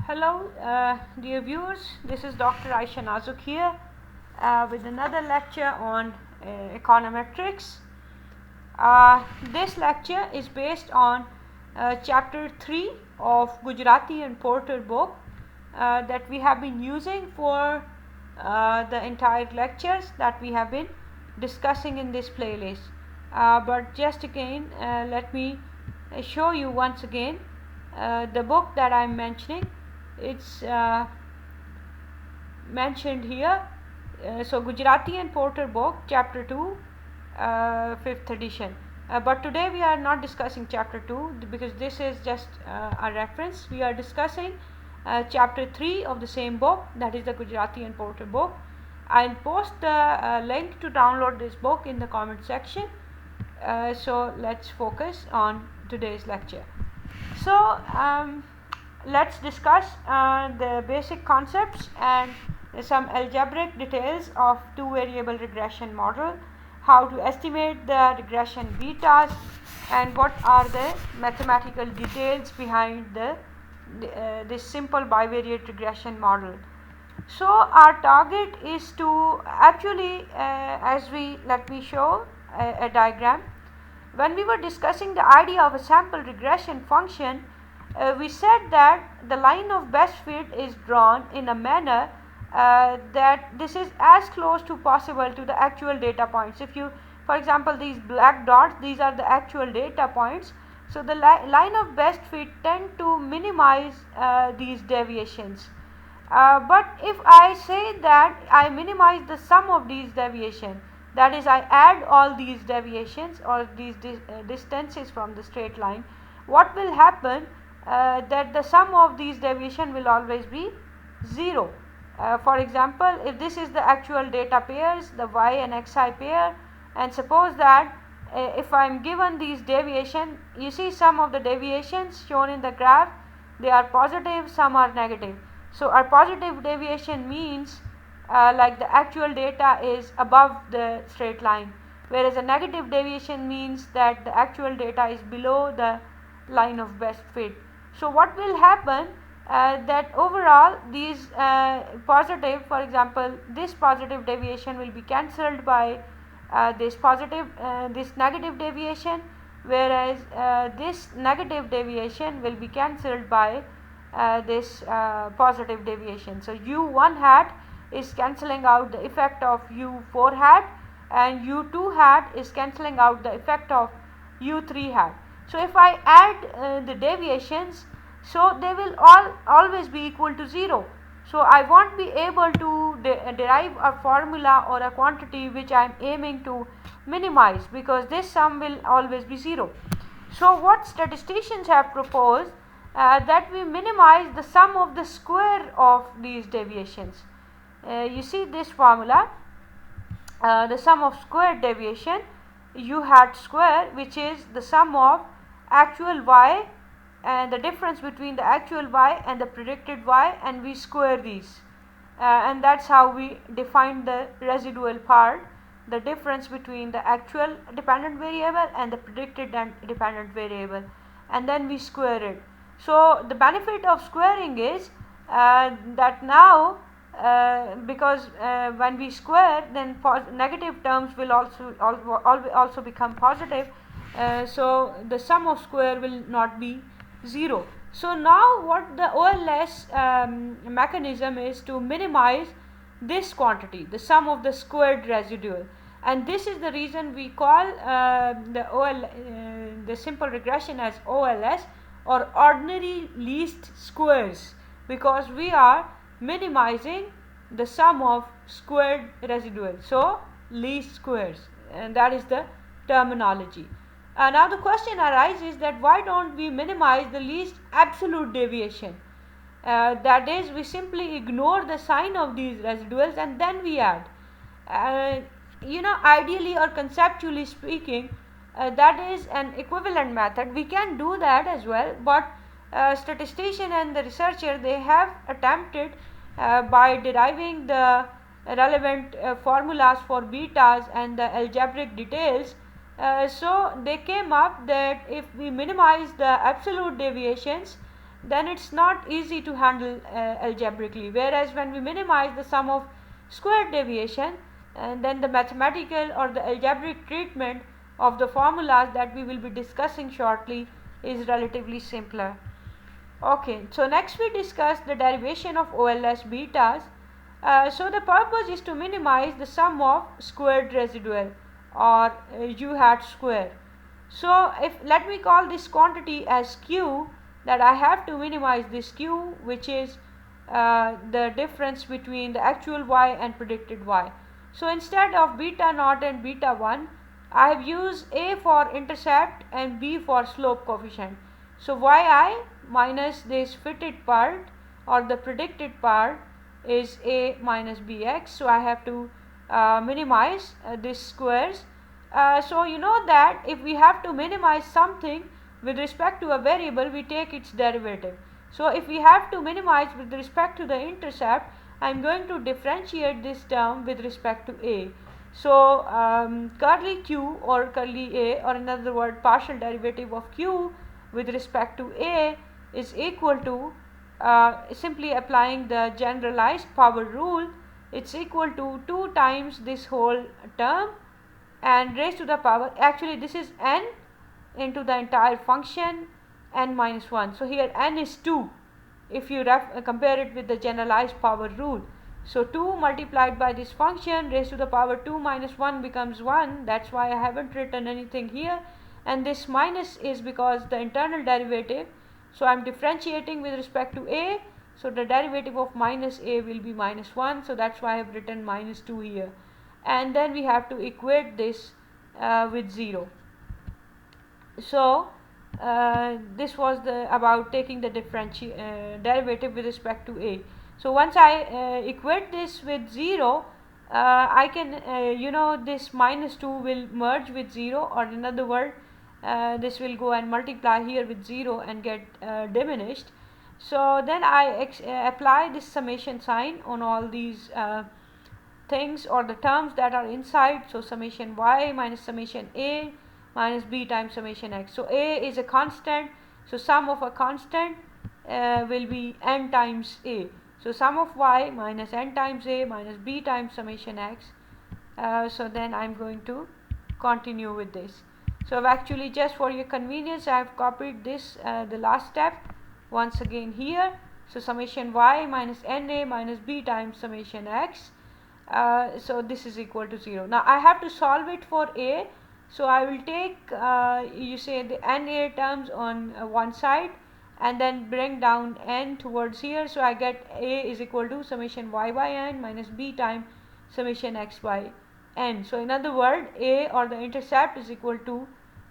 Hello, dear viewers. This is Dr. Aisha Nazuk here with another lecture on econometrics. This lecture is based on chapter 3 of Gujarati and Porter book that we have been using for the entire lectures that we have been discussing in this playlist. But just again, let me show you once again the book that I am mentioning. It's mentioned here. So Gujarati and Porter book, chapter 2, 5th edition. But today we are not discussing chapter 2 because this is just a reference. We are discussing chapter 3 of the same book, that is the Gujarati and Porter book. I'll post the link to download this book in the comment section. So let's focus on today's lecture. So let's discuss the basic concepts and some algebraic details of two variable regression model, how to estimate the regression betas, and what are the mathematical details behind this simple bivariate regression model. So our target is to actually let me show a diagram. When we were discussing the idea of a sample regression function, we said that the line of best fit is drawn in a manner that this is as close to possible to the actual data points. If you, for example, these black dots, these are the actual data points. So the line of best fit tend to minimize these deviations. But if I say that I minimize the sum of these deviations, that is, I add all these deviations or these distances from the straight line, what will happen? That the sum of these deviation will always be 0. For example, if this is the actual data pairs, the y and xi pair, and suppose that if I am given these deviation, you see some of the deviations shown in the graph, they are positive, some are negative. So our positive deviation means like the actual data is above the straight line, whereas a negative deviation means that the actual data is below the line of best fit. So what will happen that overall these positive, for example, this positive deviation will be cancelled by this negative deviation, whereas this negative deviation will be cancelled by this positive deviation. So u1 hat is cancelling out the effect of u4 hat, and u2 hat is cancelling out the effect of u3 hat. So if I add the deviations, so they will always be equal to 0. So I won't be able to derive a formula or a quantity which I am aiming to minimize, because this sum will always be 0. So what statisticians have proposed that we minimize the sum of the square of these deviations. You see this formula, the sum of squared deviation, u hat square, which is the sum of actual y and the difference between the actual y and the predicted y, and we square these, and that's how we define the residual part, the difference between the actual dependent variable and the predicted dependent variable, and then we square it. So the benefit of squaring is that now because when we square, then negative terms will also become positive, so the sum of square will not be 0. So now what the OLS mechanism is to minimize this quantity, the sum of the squared residual, and this is the reason we call the simple regression as OLS, or ordinary least squares, because we are minimizing the sum of squared residual, so least squares, and that is the terminology. Now the question arises that why don't we minimize the least absolute deviation? That is, we simply ignore the sign of these residuals and then we add. Ideally or conceptually speaking, that is an equivalent method. We can do that as well, but statistician and the researcher, they have attempted by deriving the relevant formulas for betas and the algebraic details. So they came up that if we minimize the absolute deviations, then it's not easy to handle algebraically. Whereas when we minimize the sum of squared deviation, and then the mathematical or the algebraic treatment of the formulas that we will be discussing shortly is relatively simpler. Okay, so next we discuss the derivation of OLS betas. So the purpose is to minimize the sum of squared residual or u hat square. So if let me call this quantity as q, that I have to minimize this q, which is the difference between the actual y and predicted y. So instead of beta naught and beta 1, I have used a for intercept and b for slope coefficient. So yi minus this fitted part or the predicted part is a minus bx. So I have to minimize these squares. So you know that if we have to minimize something with respect to a variable, we take its derivative. So if we have to minimize with respect to the intercept, I am going to differentiate this term with respect to a. So curly q or curly a, or in other words partial derivative of q with respect to a is equal to simply applying the generalized power rule. It's equal to 2 times this whole term and raised to the power, actually this is n into the entire function n minus 1. So here n is 2 if you compare it with the generalized power rule. So 2 multiplied by this function raised to the power 2 minus 1 becomes 1. That's why I haven't written anything here, and this minus is because the internal derivative. So I am differentiating with respect to a, so the derivative of minus a will be minus 1. So that's why I have written minus 2 here, and then we have to equate this with 0. So this was about taking the derivative with respect to a. So once I equate this with 0, I can this minus 2 will merge with 0, or in other words this will go and multiply here with 0 and get diminished. So then I apply this summation sign on all these things or the terms that are inside. So summation y minus summation a minus b times summation x. So a is a constant, so sum of a constant will be n times a. So sum of y minus n times a minus b times summation x. So then I am going to continue with this. So I've actually, just for your convenience, I have copied this the last step once again here. So summation y minus na minus b times summation x. So this is equal to 0. Now I have to solve it for a. So I will take you say the na terms on one side and then bring down n towards here. So I get a is equal to summation y by n minus b times summation x by n. So in other words, a or the intercept is equal to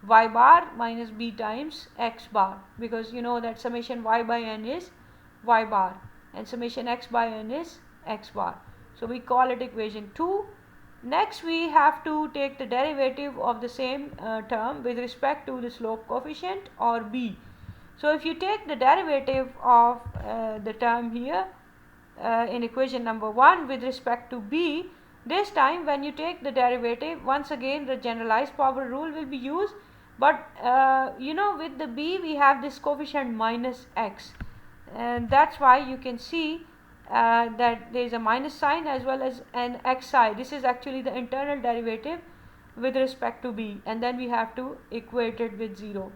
y bar minus b times x bar, because you know that summation y by n is y bar and summation x by n is x bar. So we call it equation 2. Next we have to take the derivative of the same term with respect to the slope coefficient or b. So if you take the derivative of the term here in equation number 1 with respect to b, this time when you take the derivative, once again the generalized power rule will be used, but with the b we have this coefficient minus x, and that's why you can see that there is a minus sign as well as an x side. This is actually the internal derivative with respect to b, and then we have to equate it with 0.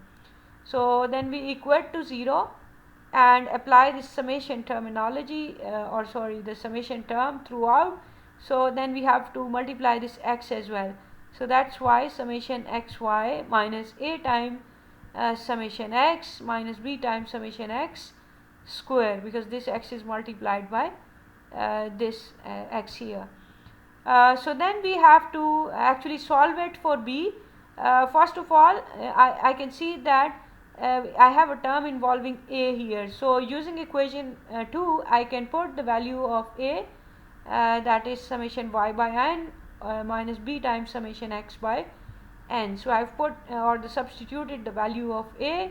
So then we equate to 0 and apply this summation terminology the summation term throughout. So then we have to multiply this x as well. So that's why summation xy minus a times summation x minus b times summation x square, because this x is multiplied by this x here. So then we have to actually solve it for b. First of all, I can see that I have a term involving a here. So using equation 2, I can put the value of a, that is summation y by n minus b times summation x by n. So I have put substituted the value of a,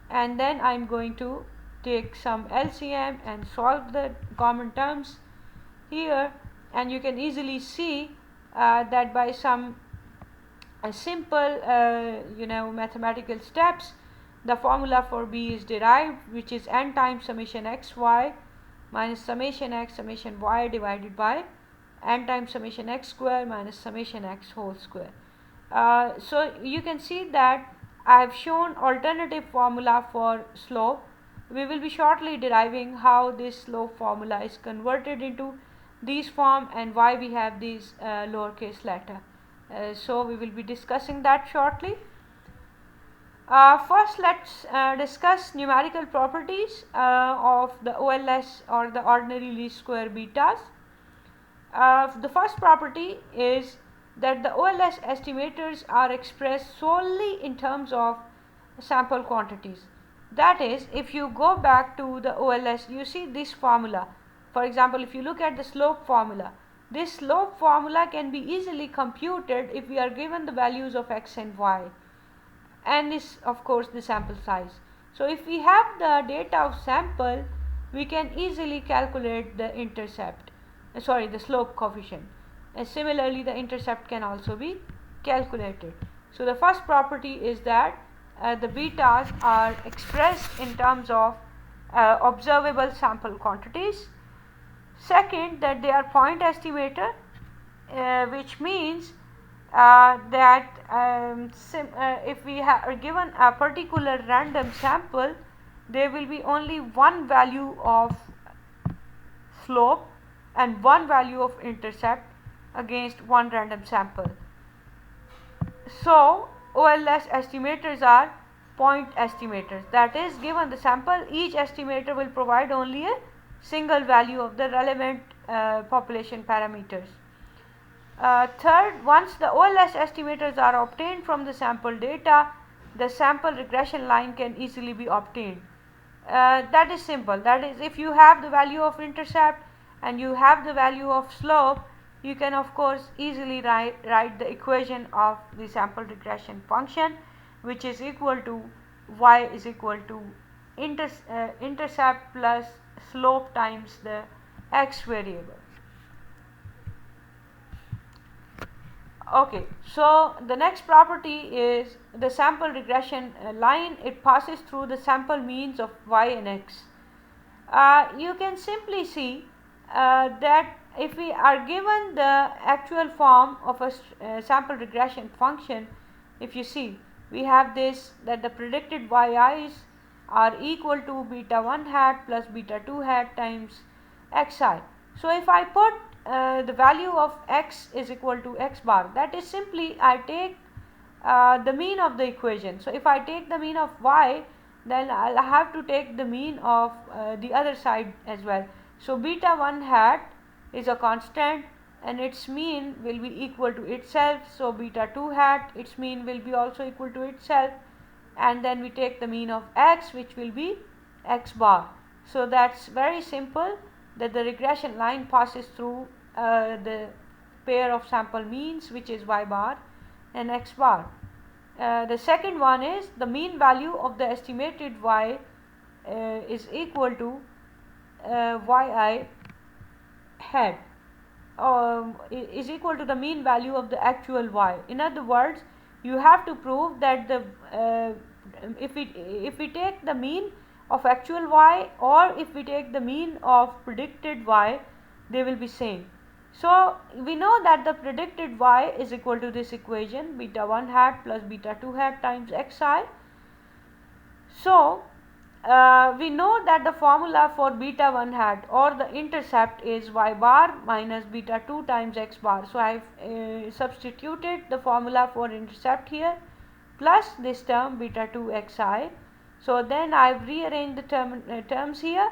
and then I am going to take some LCM and solve the common terms here, and you can easily see that by some simple mathematical steps the formula for b is derived, which is n times summation xy minus summation x summation y divided by n times summation x square minus summation x whole square. So you can see that I have shown alternative formula for slope. We will be shortly deriving how this slope formula is converted into these form and why we have these lowercase letter. So we will be discussing that shortly. First, let's discuss numerical properties of the OLS, or the ordinary least square betas. The first property is that the OLS estimators are expressed solely in terms of sample quantities. That is, if you go back to the OLS, you see this formula. For example, if you look at the slope formula, this slope formula can be easily computed if we are given the values of x and y, and is of course the sample size. So if we have the data of sample, we can easily calculate the the slope coefficient, and similarly the intercept can also be calculated. So the first property is that the betas are expressed in terms of observable sample quantities. Second, that they are point estimator, which means that if we are given a particular random sample, there will be only one value of slope and one value of intercept against one random sample. So OLS estimators are point estimators, that is, given the sample, each estimator will provide only a single value of the relevant population parameters. Third, once the OLS estimators are obtained from the sample data, the sample regression line can easily be obtained. That is simple. That is, if you have the value of intercept and you have the value of slope, you can of course easily write the equation of the sample regression function, which is equal to y is equal to intercept plus slope times the x variable. Okay, so the next property is the sample regression line. It passes through the sample means of y and x. You can simply see that if we are given the actual form of a sample regression function, if you see, we have this, that the predicted yi's are equal to beta 1 hat plus beta 2 hat times xi. So if I put the value of x is equal to x bar, that is simply I take the mean of the equation. So if I take the mean of y, then I'll have to take the mean of the other side as well. So beta 1 hat is a constant and its mean will be equal to itself. So beta 2 hat, its mean will be also equal to itself, and then we take the mean of x, which will be x bar. So that's very simple, that the regression line passes through the pair of sample means, which is y bar and x bar. The second one is the mean value of the estimated y is equal to yi hat is equal to the mean value of the actual y. In other words, you have to prove that the if we take the mean of actual y or if we take the mean of predicted y, they will be same. So we know that the predicted y is equal to this equation, beta 1 hat plus beta 2 hat times xi. So we know that the formula for beta 1 hat or the intercept is y bar minus beta 2 times x bar. So I have substituted the formula for intercept here plus this term beta 2 xi. So then I have rearranged the terms here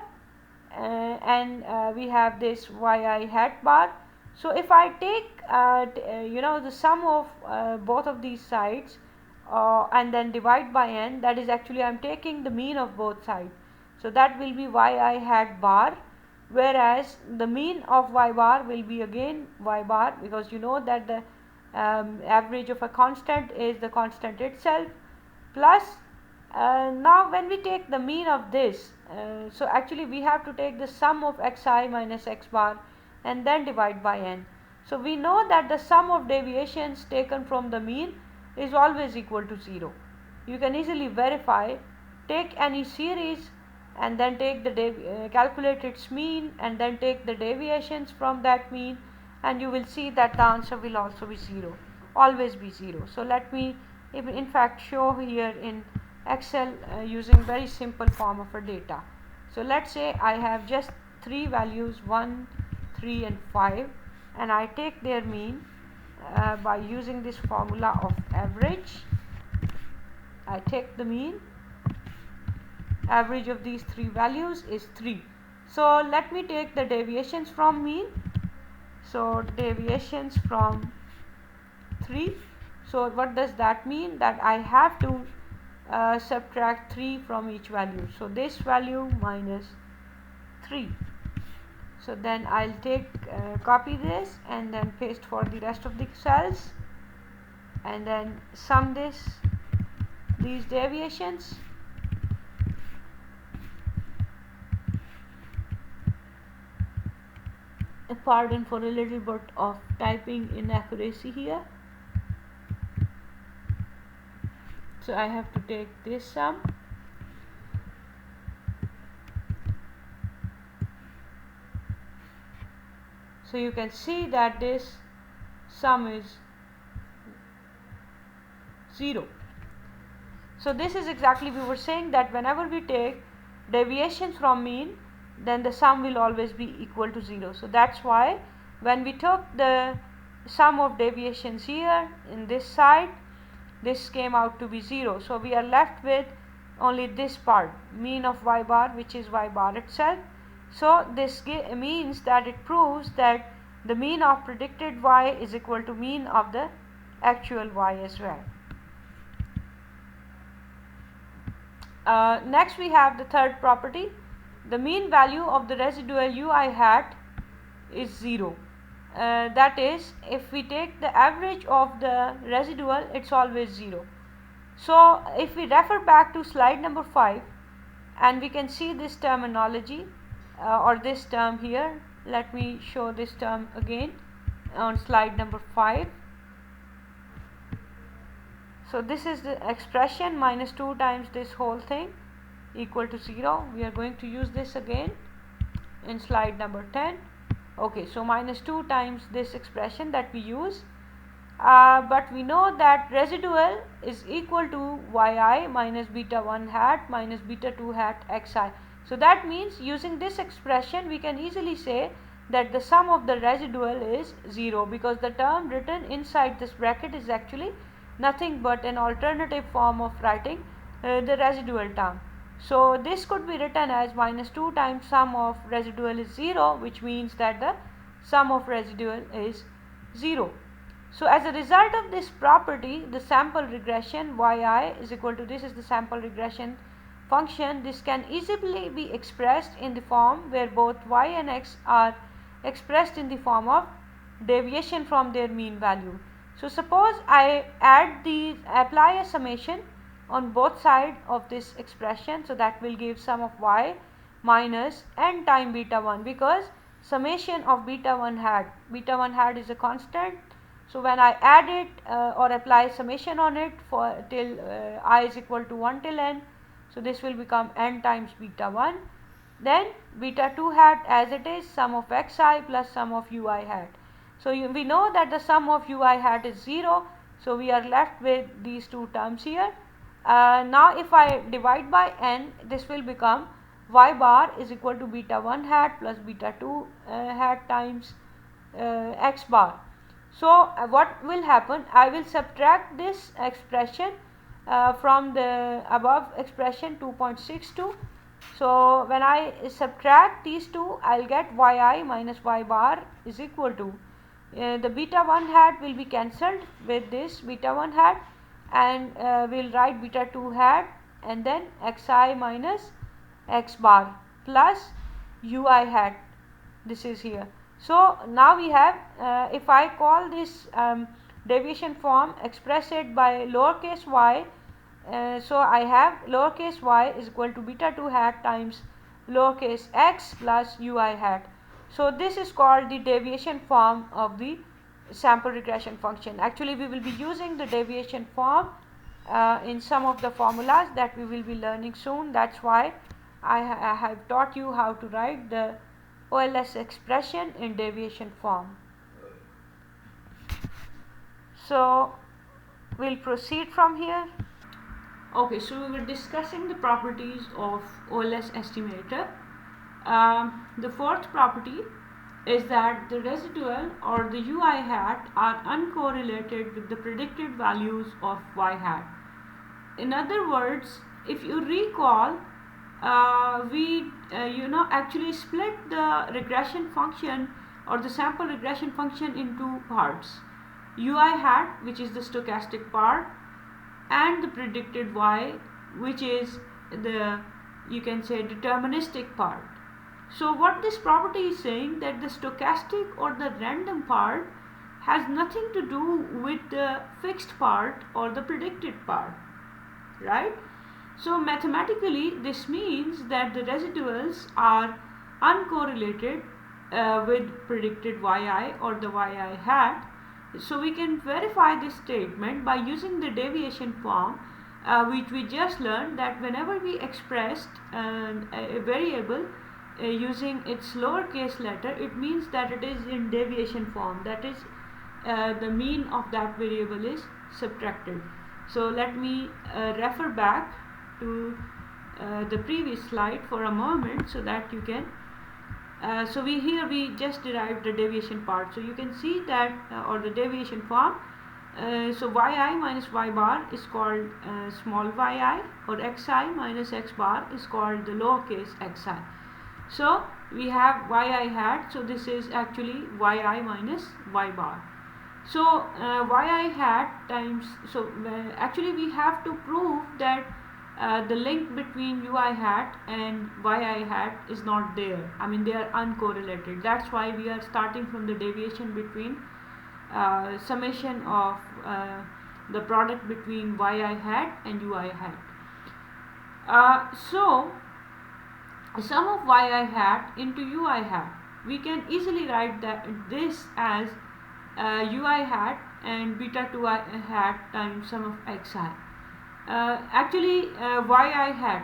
and we have this yi hat bar. So if I take the sum of both of these sides and then divide by n, that is actually I am taking the mean of both sides. So that will be yi hat bar, whereas the mean of y bar will be again y bar, because you know that the average of a constant is the constant itself, plus now when we take the mean of this, so actually we have to take the sum of xi minus x bar and then divide by n. So we know that the sum of deviations taken from the mean is always equal to 0. You can easily verify take any series and then take the calculate its mean and then take the deviations from that mean, and you will see that the answer will also be 0, always be 0. So let me in fact show here in Excel using very simple form of a data. So let's say I have just 3 values 1, 3 and 5, and I take their mean by using this formula of average. I take the mean, average of these 3 values is 3. So let me take the deviations from mean. So deviations from 3. So what does that mean? That I have to subtract 3 from each value. So this value minus 3. So then I'll take copy this and then paste for the rest of the cells, and then sum these deviations. Pardon for a little bit of typing inaccuracy here. So I have to take this sum. So you can see that this sum is 0. So this is exactly, we were saying that whenever we take deviations from mean, then the sum will always be equal to 0. So that's why when we took the sum of deviations here in this side, this came out to be 0. So we are left with only this part, mean of y bar, which is y bar itself. So this means that it proves that the mean of predicted y is equal to mean of the actual y as well. Next we have the third property. The mean value of the residual ui hat is 0. That is, if we take the average of the residual, it's always 0. So if we refer back to slide number 5, and we can see this terminology or this term here. Let me show this term again on slide number 5. So this is the expression minus 2 times this whole thing equal to 0. We are going to use this again in slide number 10. Okay, so minus 2 times this expression that we use, but we know that residual is equal to yi minus beta 1 hat minus beta 2 hat xi. So that means using this expression we can easily say that the sum of the residual is 0, because the term written inside this bracket is actually nothing but an alternative form of writing the residual term. So this could be written as minus 2 times sum of residual is 0, which means that the sum of residual is 0. So as a result of this property, the sample regression yi is equal to, this is the sample regression function. This can easily be expressed in the form where both y and x are expressed in the form of deviation from their mean value. So suppose I apply a summation on both sides of this expression, so that will give sum of y minus n time beta 1, because summation of beta 1 hat is a constant. So when I add it or apply summation on it for till I is equal to 1 till n, so this will become n times beta 1. Then beta 2 hat as it is, sum of xi plus sum of ui hat. So we know that the sum of ui hat is 0. So we are left with these two terms here. Now if I divide by n, this will become y bar is equal to beta 1 hat plus beta 2 hat times x bar. So what will happen? I will subtract this expression from the above expression 2.62. So when I subtract these two, I will get yi minus y bar is equal to the beta 1 hat will be cancelled with this beta 1 hat, and we will write beta 2 hat and then xi minus x bar plus ui hat. This is here. So now we have, if I call this deviation form, express it by lowercase y, so I have lowercase y is equal to beta 2 hat times lowercase x plus ui hat. So this is called the deviation form of the sample regression function. Actually we will be using the deviation form in some of the formulas that we will be learning soon. That's why I have taught you how to write the OLS expression in deviation form. So we'll proceed from here. Okay, so we were discussing the properties of OLS estimator. The fourth property is that the residual or the UI hat are uncorrelated with the predicted values of Y hat. In other words, if you recall, we actually split the regression function or the sample regression function in two parts: UI hat, which is the stochastic part, and the predicted Y, which is the, you can say, deterministic part. So what this property is saying, that the stochastic or the random part has nothing to do with the fixed part or the predicted part, right? So mathematically this means that the residuals are uncorrelated with predicted yi or the yi hat. So we can verify this statement by using the deviation form, which we just learned, that whenever we expressed a variable using its lowercase letter, it means that it is in deviation form, that is the mean of that variable is subtracted. So let me refer back to the previous slide for a moment so that you can so we just derived the deviation part. So you can see that or the deviation form, so yi minus y bar is called small yi, or xi minus x bar is called the lowercase xi. So we have yi hat, so this is actually yi minus y bar. So yi hat times, so actually we have to prove that the link between ui hat and yi hat is not there. I mean, they are uncorrelated. That's why we are starting from the deviation between summation of the product between yi hat and ui hat. So sum of yi hat into ui hat, we can easily write this as ui hat and beta 2 hat times sum of xi. Actually yi hat,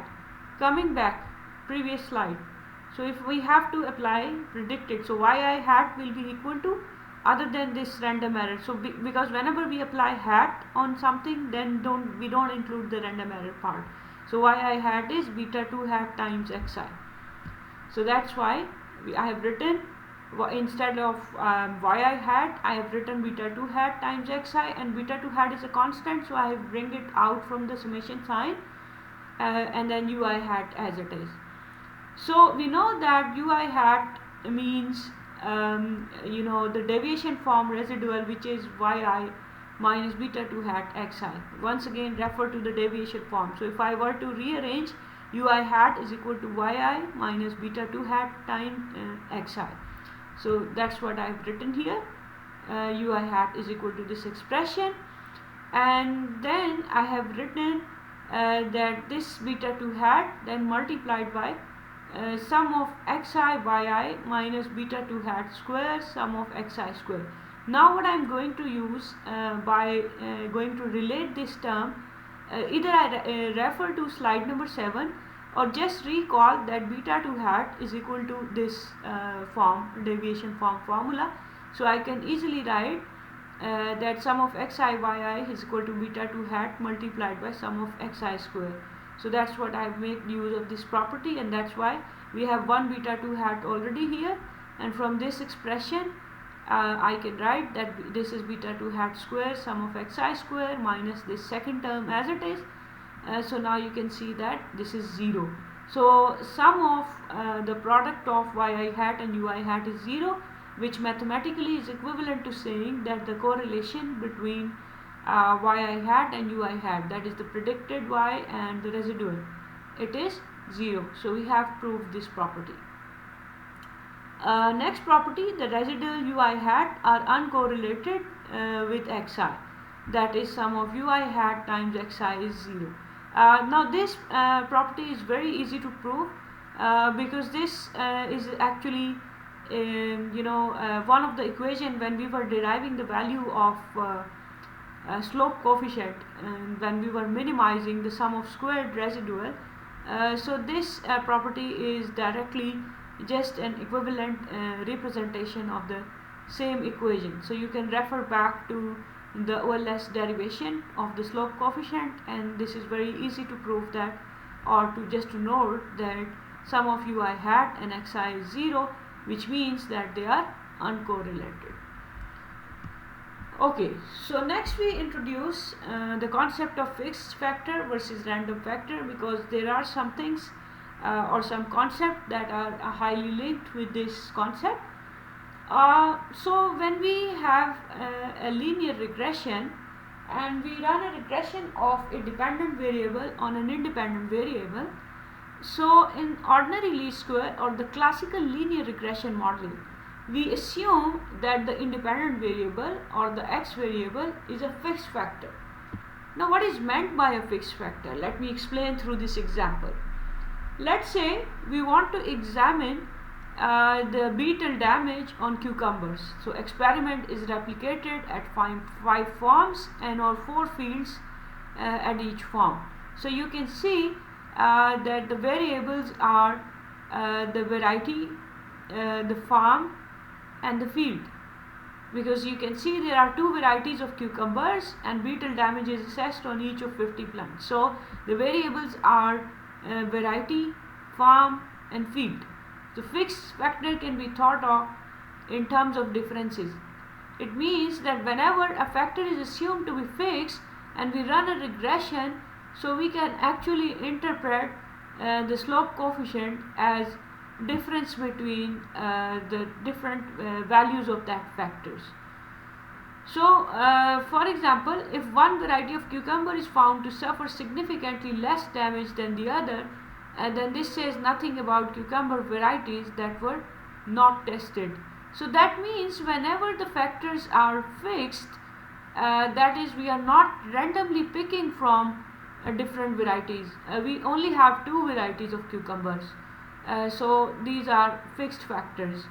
coming back previous slide, so if we have to apply predicted, so yi hat will be equal to, other than this random error, so because whenever we apply hat on something, then we don't include the random error part. So yi hat is beta 2 hat times xi. So that's why I have written, instead of yi hat, I have written beta 2 hat times xi, and beta 2 hat is a constant, so I have bring it out from the summation sign, and then ui hat as it is. So we know that ui hat means the deviation form residual, which is yi minus beta 2 hat xi. Once again refer to the deviation form. So if I were to rearrange, ui hat is equal to yi minus beta 2 hat times xi. So that's what I have written here. Ui hat is equal to this expression, and then I have written that this beta 2 hat then multiplied by sum of xi yi minus beta 2 hat square sum of xi square. Now what I am going to use by going to relate this term, either I refer to slide number 7, or just recall that beta 2 hat is equal to this deviation form formula. So I can easily write that sum of xi yi is equal to beta 2 hat multiplied by sum of xi square. So that's what I have made use of this property, and that's why we have one beta 2 hat already here, and from this expression I can write that this is beta 2 hat square sum of xi square minus this second term as it is. So now you can see that this is 0. So sum of the product of yi hat and ui hat is 0, which mathematically is equivalent to saying that the correlation between yi hat and ui hat, that is the predicted y and the residual, it is 0. So we have proved this property. Next property, the residual ui hat are uncorrelated with xi, that is sum of ui hat times xi is 0. Now this property is very easy to prove because this is actually one of the equation when we were deriving the value of slope coefficient when we were minimizing the sum of squared residual. So this property is directly just an equivalent representation of the same equation. So you can refer back to the OLS derivation of the slope coefficient, and this is very easy to prove that, or to just to note that sum of ui hat and xi is 0, which means that they are uncorrelated. Okay, so next we introduce the concept of fixed factor versus random factor, because there are some things or some concepts that are highly linked with this concept. So when we have a linear regression and we run a regression of a dependent variable on an independent variable, so in ordinary least square or the classical linear regression model, we assume that the independent variable or the x variable is a fixed factor. Now what is meant by a fixed factor? Let me explain through this example. Let's say we want to examine the beetle damage on cucumbers. So experiment is replicated at 5 farms and or 4 fields at each farm. So you can see that the variables are the variety, the farm and the field, because you can see there are 2 varieties of cucumbers and beetle damage is assessed on each of 50 plants. So the variables are variety, farm and field. So fixed factor can be thought of in terms of differences. It means that whenever a factor is assumed to be fixed and we run a regression, so we can actually interpret the slope coefficient as difference between the different values of that factors. So for example, if one variety of cucumber is found to suffer significantly less damage than the other, then this says nothing about cucumber varieties that were not tested. So that means whenever the factors are fixed, that is, we are not randomly picking from different varieties. We only have 2 varieties of cucumbers. So these are fixed factors.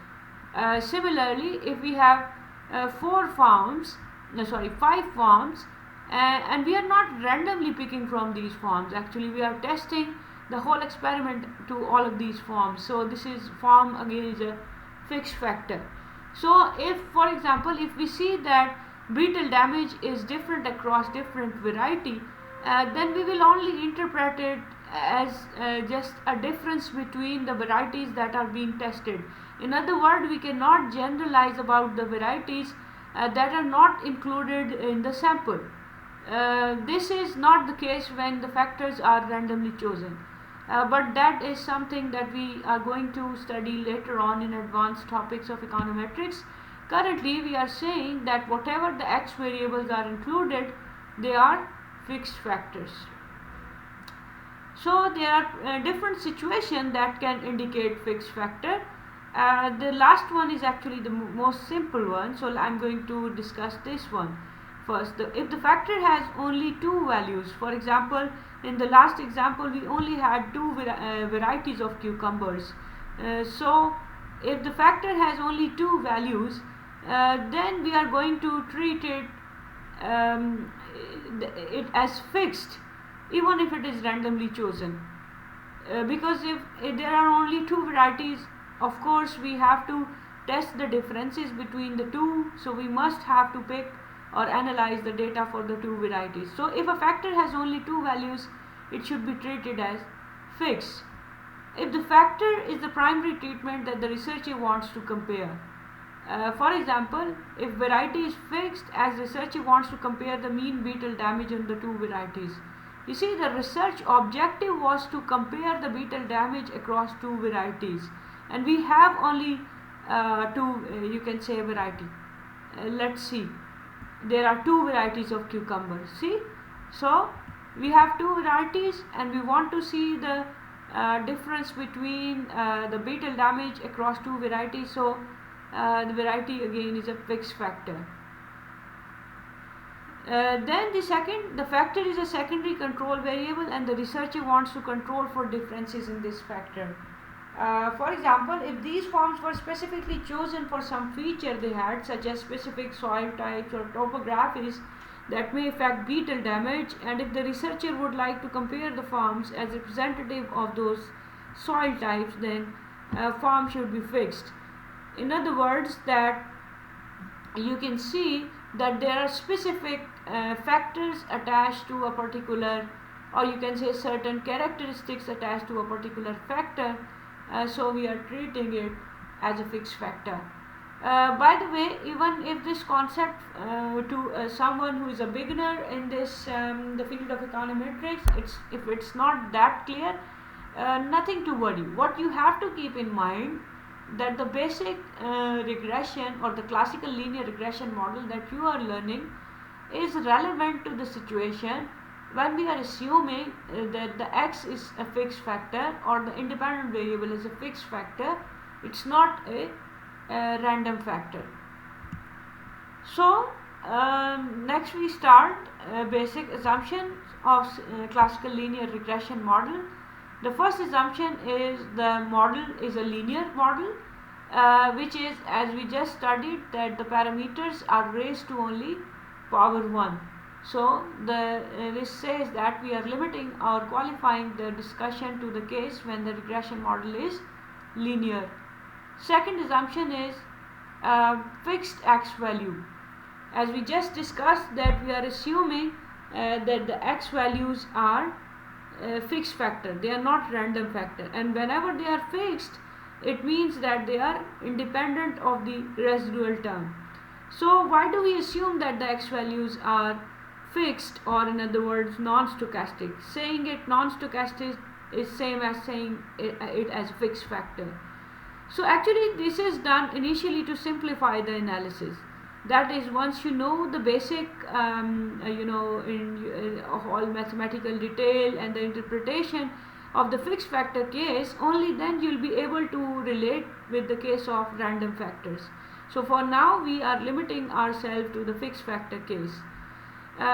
Similarly, if we have 5 farms, and we are not randomly picking from these farms. Actually, we are testing the whole experiment to all of these farms. So this is farm again is a fixed factor. So if, for example, if we see that beetle damage is different across different variety, then we will only interpret it as just a difference between the varieties that are being tested. In other words, we cannot generalize about the varieties that are not included in the sample. This is not the case when the factors are randomly chosen. But that is something that we are going to study later on in advanced topics of econometrics. Currently, we are saying that whatever the x variables are included, they are fixed factors. So there are different situations that can indicate fixed factor. The last one is actually the most simple one, so I'm going to discuss this one first. If the factor has only 2 values, for example, in the last example we only had 2 varieties of cucumbers. So if the factor has only 2 values, then we are going to treat it as fixed, even if it is randomly chosen. Because if there are only 2 varieties, of course we have to test the differences between the 2, so we must have to pick or analyze the data for the 2 varieties. So if a factor has only 2 values, it should be treated as fixed. If the factor is the primary treatment that the researcher wants to compare, for example, if variety is fixed, as researcher wants to compare the mean beetle damage on the 2 varieties. You see, the research objective was to compare the beetle damage across 2 varieties, and we have only 2, you can say, variety. Let's see, there are 2 varieties of cucumbers. See, so we have 2 varieties and we want to see the difference between the beetle damage across 2 varieties. So the variety again is a fixed factor. Then the factor is a secondary control variable, and the researcher wants to control for differences in this factor. For example, if these forms were specifically chosen for some feature they had, such as specific soil types or topographies, that may affect beetle damage, and if the researcher would like to compare the farms as representative of those soil types, then farm should be fixed. In other words, that you can see that there are specific factors attached to a particular, or you can say certain characteristics attached to a particular factor, so we are treating it as a fixed factor. By the way, even if this concept to someone who is a beginner in this the field of econometrics, if it's not that clear, nothing to worry. What you have to keep in mind, that the basic regression or the classical linear regression model that you are learning is relevant to the situation when we are assuming that the x is a fixed factor or the independent variable is a fixed factor. It's not a random factor. So next we start basic assumptions of classical linear regression model. The first assumption is the model is a linear model, which is, as we just studied, that the parameters are raised to only power 1. So this says that we are limiting or qualifying the discussion to the case when the regression model is linear. Second assumption is fixed x value. As we just discussed, that we are assuming that the x values are fixed factor, they are not random factor, and whenever they are fixed, it means that they are independent of the residual term. So why do we assume that the x values are fixed, or in other words non-stochastic? Saying it non-stochastic is same as saying it as fixed factor. So actually this is done initially to simplify the analysis. That is, once you know the basic of all mathematical detail and the interpretation of the fixed factor case, only then you will be able to relate with the case of random factors. So for now we are limiting ourselves to the fixed factor case.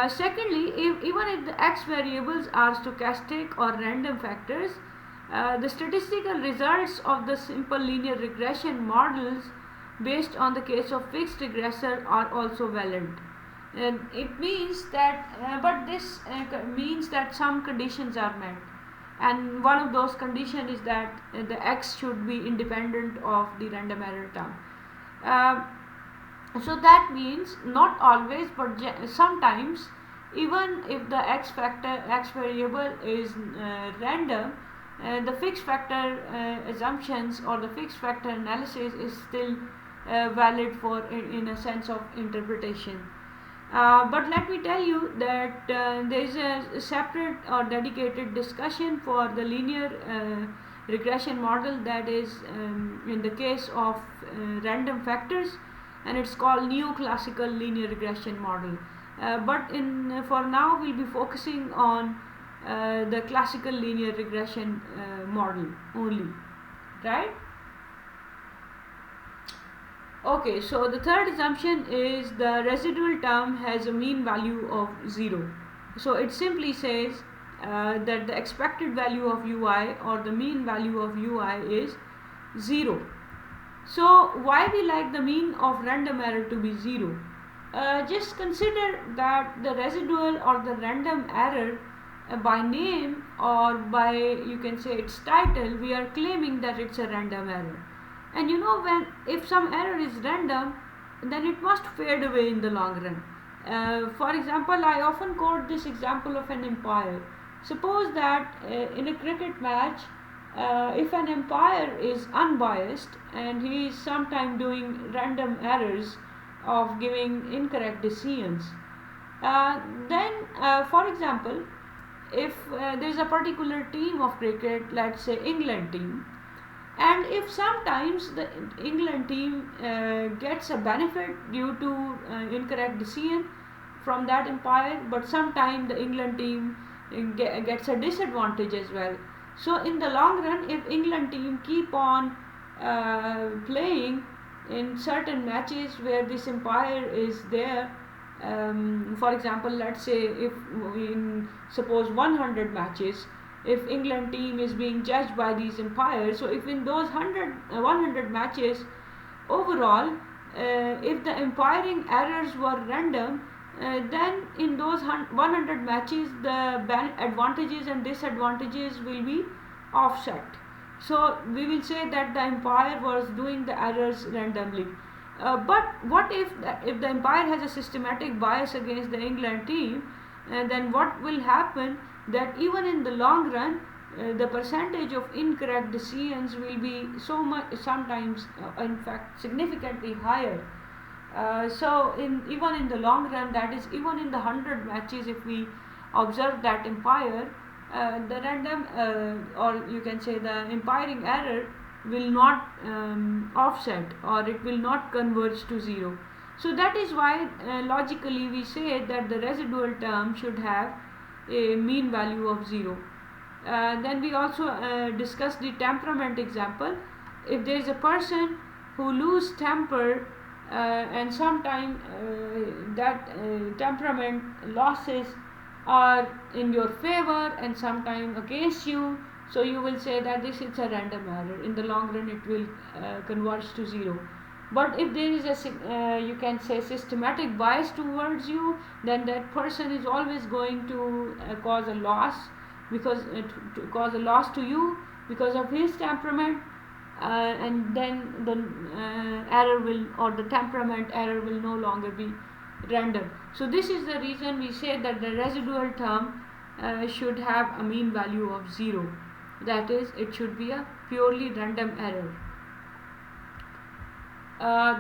Secondly, even if the x variables are stochastic or random factors, the statistical results of the simple linear regression models based on the case of fixed regressor are also valid. And it means that, but this means that some conditions are met, and one of those conditions is that the x should be independent of the random error term. So that means not always, but sometimes, even if the x variable is random, the fixed factor assumptions or the fixed factor analysis is still valid for in a sense of interpretation. But let me tell you that there is a separate or dedicated discussion for the linear regression model, that is in the case of random factors, and it's called neoclassical linear regression model. But for now we'll be focusing on the classical linear regression model only, right? Okay, so the third assumption is the residual term has a mean value of 0. So it simply says that the expected value of ui or the mean value of ui is 0. So why we like the mean of random error to be 0? Just consider that the residual or the random error by name or by, you can say, its title, we are claiming that it's a random error. And you know, if some error is random, then it must fade away in the long run. For example, I often quote this example of an umpire. Suppose that in a cricket match, if an umpire is unbiased and he is sometimes doing random errors of giving incorrect decisions, then for example, if there is a particular team of cricket, let's say England team, and if sometimes the England team gets a benefit due to incorrect decision from that umpire, but sometimes the England team gets a disadvantage as well. So in the long run, if England team keep on playing in certain matches where this umpire is there, for example, let's say if in suppose 100 matches, if England team is being judged by these umpires, so if in those 100 matches overall, if the umpiring errors were random, then in those 100 matches the advantages and disadvantages will be offset. So we will say that the umpire was doing the errors randomly. But what if the umpire has a systematic bias against the England team, then what will happen that even in the long run the percentage of incorrect decisions will be so much, sometimes in fact significantly higher. So even in the long run, that is even in the 100 matches, if we observe that umpire, the random or you can say the umpiring error will not offset, or it will not converge to zero. So that is why logically we say that the residual term should have a mean value of 0. Then we also discuss the temperament example. If there is a person who lose temper and sometimes that temperament losses are in your favor and sometimes against you, so you will say that this is a random error. In the long run it will converge to 0. But if there is a you can say systematic bias towards you, then that person is always going to cause a loss, because to cause a loss to you because of his temperament, and then the error will, or the temperament error will no longer be random. So this is the reason we say that the residual term should have a mean value of 0. That is, it should be a purely random error.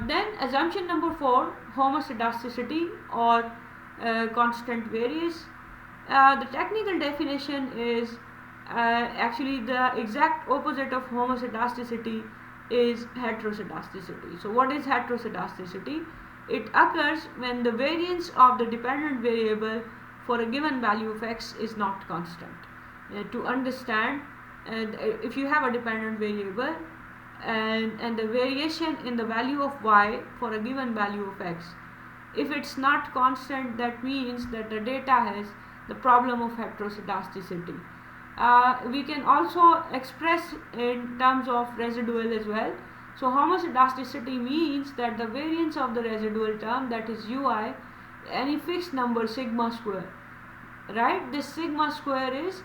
Then assumption number 4, homoscedasticity or constant variance. The technical definition is actually the exact opposite of homoscedasticity is heteroscedasticity. So what is heteroscedasticity? It occurs when the variance of the dependent variable for a given value of x is not constant. To understand, if you have a dependent variable and the variation in the value of y for a given value of x, if it's not constant, that means that the data has the problem of heteroscedasticity. We can also express in terms of residual as well. So homoscedasticity means that the variance of the residual term, that is ui, any fixed number sigma square, right? This sigma square is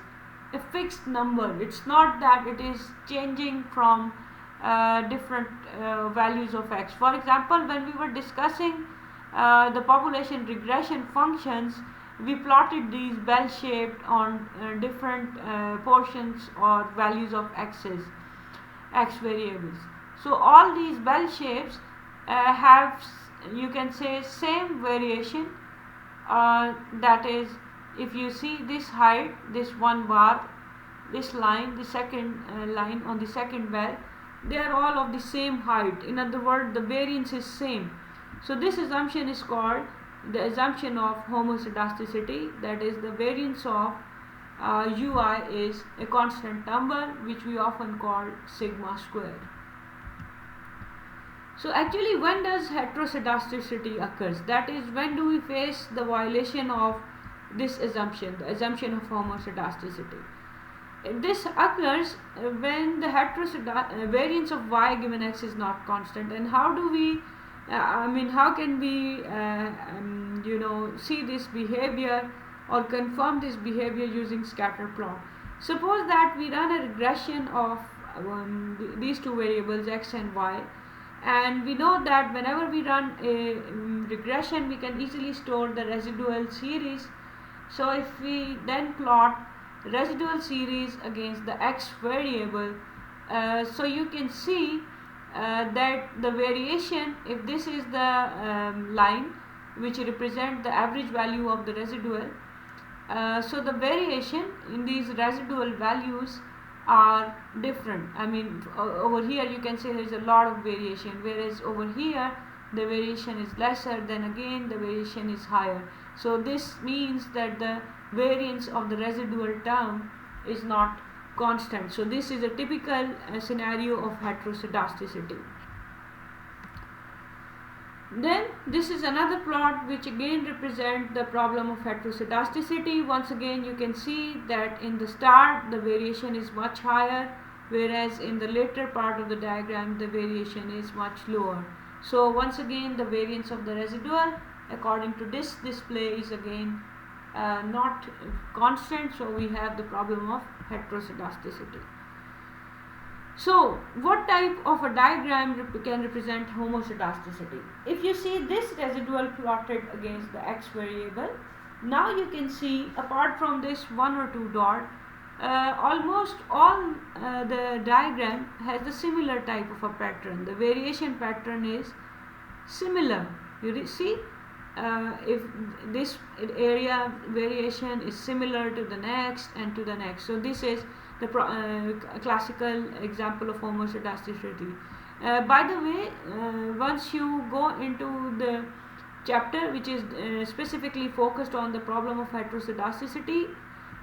a fixed number. It's not that it is changing from different values of x. For example, when we were discussing the population regression functions, we plotted these bell shaped on different portions or values of x variables. So all these bell shapes have, you can say, same variation, that is, if you see this height, this one bar, this line, the second line on the second bell, they are all of the same height. In other words, the variance is same. So this assumption is called the assumption of homoscedasticity, that is, the variance of ui is a constant number, which we often call sigma square. So actually, when does heteroscedasticity occurs? That is, when do we face the violation of this assumption, the assumption of homoscedasticity? This occurs when the variance of y given x is not constant. And how do we how can we see this behavior or confirm this behavior using scatter plot? Suppose that we run a regression of these two variables x and y, and we know that whenever we run a regression, we can easily store the residual series. So if we then plot residual series against the x variable, so you can see that the variation, if this is the line which represent the average value of the residual, so the variation in these residual values are different. Over here you can say there is a lot of variation, whereas over here the variation is lesser, then again the variation is higher. So this means that the variance of the residual term is not constant. So this is a typical scenario of heteroscedasticity. Then this is another plot which again represent the problem of heteroscedasticity. Once again you can see that in the start the variation is much higher, whereas in the later part of the diagram the variation is much lower. So once again the variance of the residual according to this display is again not constant, so we have the problem of heteroscedasticity. So, what type of a diagram can represent homoscedasticity? If you see this residual plotted against the x variable, now you can see apart from this one or two dot, almost all the diagram has a similar type of a pattern. The variation pattern is similar. You see, if this area variation is similar to the next and to the next. So this is the classical example of homoscedasticity. By the way, once you go into the chapter which is specifically focused on the problem of heteroscedasticity,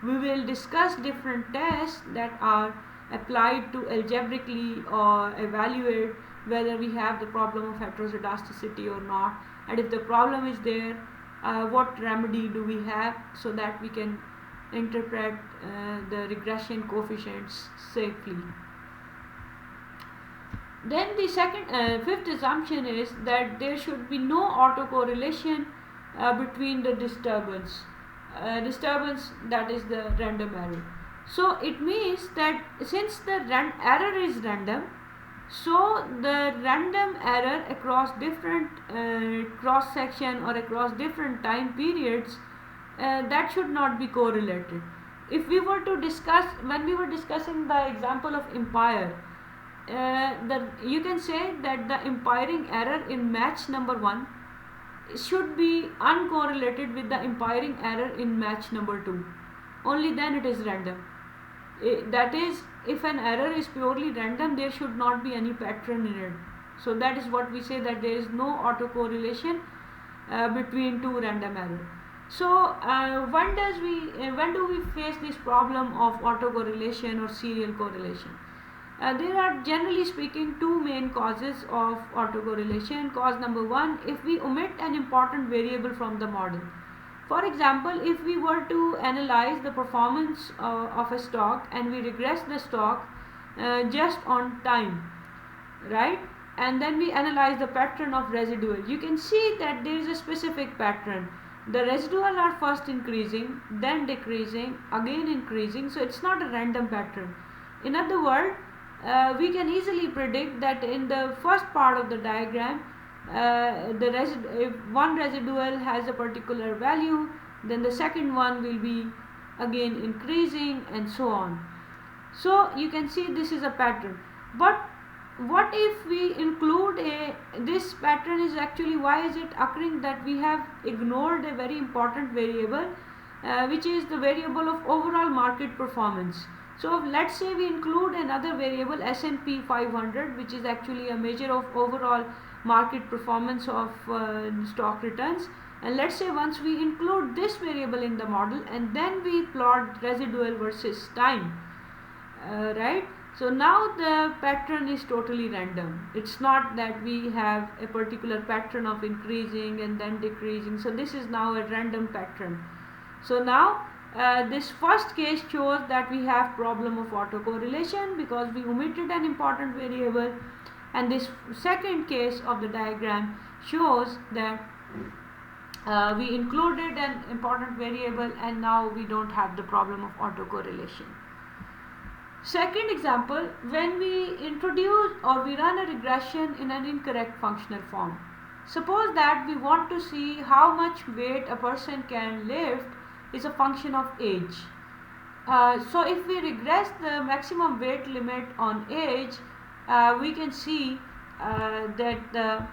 we will discuss different tests that are applied to algebraically or evaluate whether we have the problem of heteroscedasticity or not, and if the problem is there, what remedy do we have so that we can interpret the regression coefficients safely. Then the fifth assumption is that there should be no autocorrelation between the disturbance that is the random error. So it means that since the error is random, so the random error across different cross section or across different time periods, that should not be correlated. If we were to discuss, when we were discussing the example of empire, you can say that the umpiring error in match number 1 should be uncorrelated with the umpiring error in match number 2. Only then it is random. That is, if an error is purely random, there should not be any pattern in it. So that is what we say, that there is no autocorrelation between two random errors. So when do we face this problem of autocorrelation or serial correlation? There are, generally speaking, two main causes of autocorrelation. Cause number 1, if we omit an important variable from the model. For example, if we were to analyze the performance of a stock and we regress the stock just on time, right? And then we analyze the pattern of residual. You can see that there is a specific pattern. The residual are first increasing, then decreasing, again increasing. So it's not a random pattern. In other words, we can easily predict that in the first part of the diagram, if one residual has a particular value, then the second one will be again increasing, and so on. So you can see this is a pattern. But what if we include this pattern is actually, why is it occurring that we have ignored a very important variable, which is the variable of overall market performance. So let's say we include another variable, S&P 500, which is actually a measure of overall market performance of stock returns, and let's say once we include this variable in the model and then we plot residual versus time, right? So now the pattern is totally random. It's not that we have a particular pattern of increasing and then decreasing. So this is now a random pattern. So now this first case shows that we have problem of autocorrelation because we omitted an important variable, and this second case of the diagram shows that we included an important variable and now we don't have the problem of autocorrelation. Second example, when we introduce or we run a regression in an incorrect functional form. Suppose that we want to see how much weight a person can lift is a function of age. So if we regress the maximum weight limit on age, we can see that the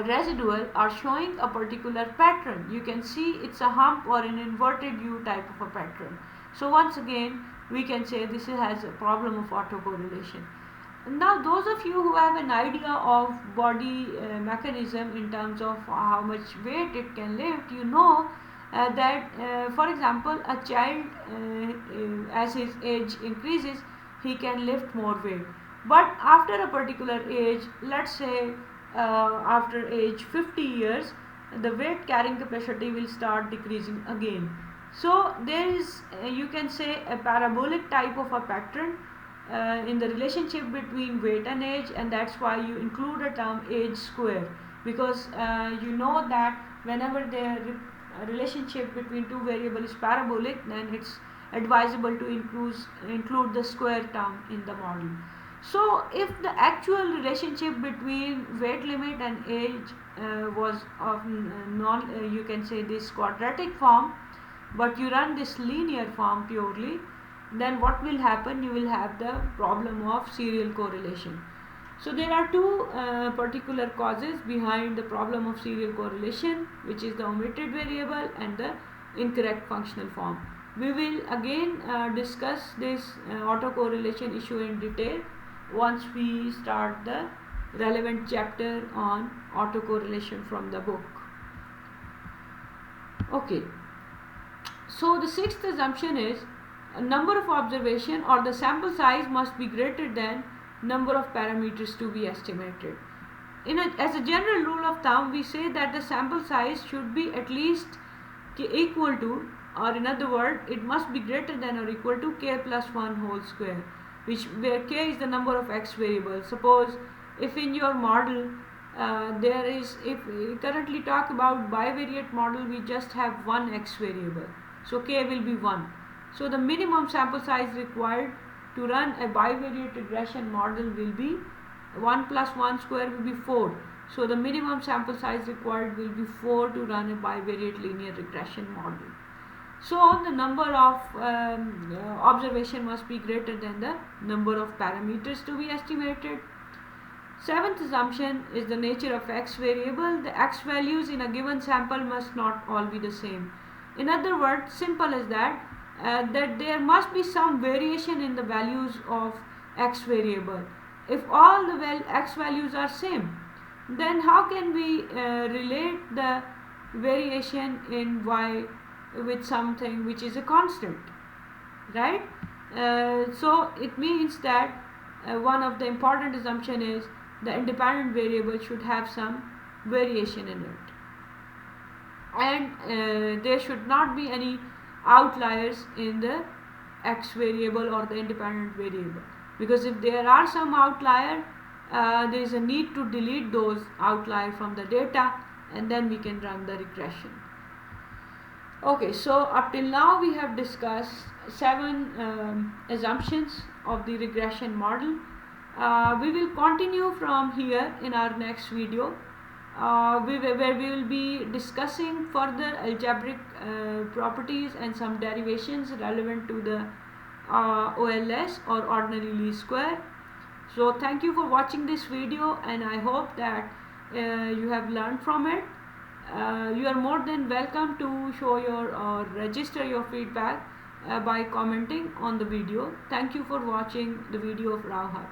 residual are showing a particular pattern. You can see it's a hump or an inverted U type of a pattern. So once again, we can say this has a problem of autocorrelation. Now those of you who have an idea of body mechanism in terms of how much weight it can lift, you know that for example, a child as his age increases, he can lift more weight. But after a particular age, let's say after age 50 years, the weight carrying capacity will start decreasing again. So there is, you can say, a parabolic type of a pattern in the relationship between weight and age, and that's why you include a term age square. because you know that whenever the relationship between two variables is parabolic, then it's advisable to include the square term in the model. So if the actual relationship between weight limit and age was of non you can say this quadratic form, but you run this linear form purely, then what will happen? You will have the problem of serial correlation. So there are two particular causes behind the problem of serial correlation, which is the omitted variable and the incorrect functional form. We will again discuss this autocorrelation issue in detail once we start the relevant chapter on autocorrelation from the book. Okay. So the sixth assumption is a number of observation or the sample size must be greater than number of parameters to be estimated. As a general rule of thumb, we say that the sample size should be at least equal to, or in other words, it must be greater than or equal to k plus 1 whole square, where k is the number of x variables. Suppose if in your model if we currently talk about bivariate model, we just have one x variable, so k will be 1. So the minimum sample size required to run a bivariate regression model will be 1 plus 1 square will be 4. So the minimum sample size required will be 4 to run a bivariate linear regression model. So the number of observation must be greater than the number of parameters to be estimated. Seventh assumption is the nature of x variable. The x values in a given sample must not all be the same. In other words, simple as that, that there must be some variation in the values of x variable. If all the x values are same, then how can we relate the variation in y with something which is a constant, right? So it means that one of the important assumption is the independent variable should have some variation in it, and there should not be any outliers in the x variable or the independent variable, because if there are some outlier, there is a need to delete those outlier from the data, and then we can run the regression. Okay, so up till now we have discussed 7 assumptions of the regression model. We will continue from here in our next video, where we will be discussing further algebraic properties and some derivations relevant to the OLS or ordinary least square. So thank you for watching this video, and I hope that you have learned from it. You are more than welcome to show your or register your feedback by commenting on the video. Thank you for watching the video of Rauhar.